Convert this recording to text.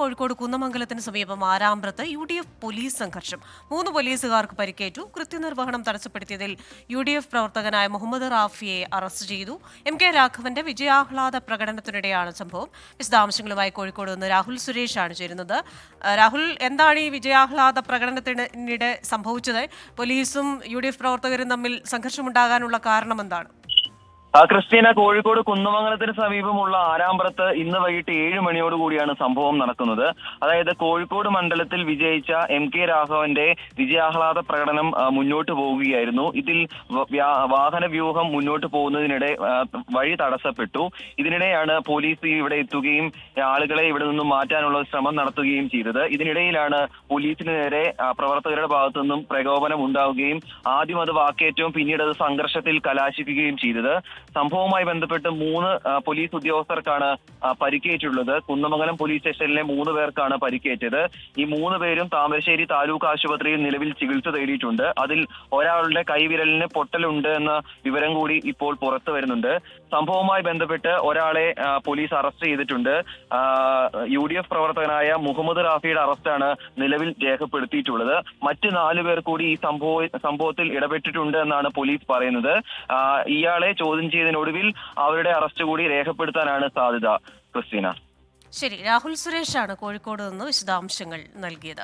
കോഴിക്കോട് കുന്നമംഗലത്തിന് സമീപം ആരാമ്പ്രത്ത് UDF police സംഘർഷം. 3 പോലീസുകാർക്ക് പരിക്കേറ്റു. കൃത്യനിർവഹണം തടസ്സപ്പെടുത്തിയതിൽ UDF പ്രവർത്തകനായ മുഹമ്മദ് റാഫിയെ അറസ്റ്റ് ചെയ്തു. MK രാഘവന്റെ വിജയാഹ്ലാദ പ്രകടനത്തിനിടെയാണ് സംഭവം. വിശദാംശങ്ങളുമായി കോഴിക്കോട് നിന്ന് രാഹുൽ സുരേഷാണ് ചേരുന്നത്. രാഹുൽ, എന്താണ് ഈ വിജയാഹ്ലാദ പ്രകടനത്തിനിടെ സംഭവിച്ചത്? പോലീസും UDF പ്രവർത്തകരും തമ്മിൽ സംഘർഷമുണ്ടാകാനുള്ള കാരണം എന്താണ്? ക്രിസ്റ്റീന, കോഴിക്കോട് കുന്നമംഗലത്തിന് സമീപമുള്ള ആരാമ്പ്രത്ത് ഇന്ന് വൈകിട്ട് 7 മണിയോടുകൂടിയാണ് സംഭവം നടക്കുന്നത്. അതായത് കോഴിക്കോട് മണ്ഡലത്തിൽ വിജയിച്ച MK രാഘവന്റെ വിജയാഹ്ലാദ പ്രകടനം മുന്നോട്ട് പോവുകയായിരുന്നു. ഇതിൽ വാഹന വ്യൂഹം മുന്നോട്ട് പോകുന്നതിനിടെ വഴി തടസ്സപ്പെട്ടു. ഇതിനിടെയാണ് പോലീസ് ഇവിടെ എത്തുകയും ആളുകളെ ഇവിടെ നിന്നും മാറ്റാനുള്ള ശ്രമം നടത്തുകയും ചെയ്തത്. ഇതിനിടയിലാണ് പോലീസിന് നേരെ പ്രവർത്തകരുടെ ഭാഗത്തു നിന്നും പ്രകോപനം ഉണ്ടാവുകയും ആദ്യം അത് വാക്കേറ്റവും പിന്നീട് അത് സംഘർഷത്തിൽ കലാശിക്കുകയും ചെയ്തത്. സംഭവവുമായി ബന്ധപ്പെട്ട് 3 പോലീസ് ഉദ്യോഗസ്ഥർക്കാണ് പരിക്കേറ്റുള്ളത്. കുന്നമംഗലം പോലീസ് സ്റ്റേഷനിലെ 3 പേർക്കാണ് പരിക്കേറ്റത്. ഈ 3 പേരും താമരശ്ശേരി താലൂക്ക് ആശുപത്രിയിൽ നിലവിൽ ചികിത്സ തേടിയിട്ടുണ്ട്. അതിൽ ഒരാളുടെ കൈവിരലിന് പൊട്ടലുണ്ട് എന്ന വിവരം കൂടി ഇപ്പോൾ പുറത്തു വരുന്നുണ്ട്. സംഭവവുമായി ബന്ധപ്പെട്ട് ഒരാളെ പോലീസ് അറസ്റ്റ് ചെയ്തിട്ടുണ്ട്. UDF പ്രവർത്തകനായ മുഹമ്മദ് റാഫിയുടെ അറസ്റ്റാണ് നിലവിൽ രേഖപ്പെടുത്തിയിട്ടുള്ളത്. മറ്റ് 4 പേർ കൂടി ഈ സംഭവത്തിൽ ഇടപെട്ടിട്ടുണ്ട് എന്നാണ് പോലീസ് പറയുന്നത്. ഇയാളെ ചോദ്യം ചെയ്തതിനൊടുവിൽ അവരുടെ അറസ്റ്റ് കൂടി രേഖപ്പെടുത്താനാണ് സാധ്യത. ക്രിസ്റ്റീന, ശരി. രാഹുൽ സുരേഷാണ് കോഴിക്കോട് നിന്ന് വിശദാംശങ്ങൾ നൽകിയത്.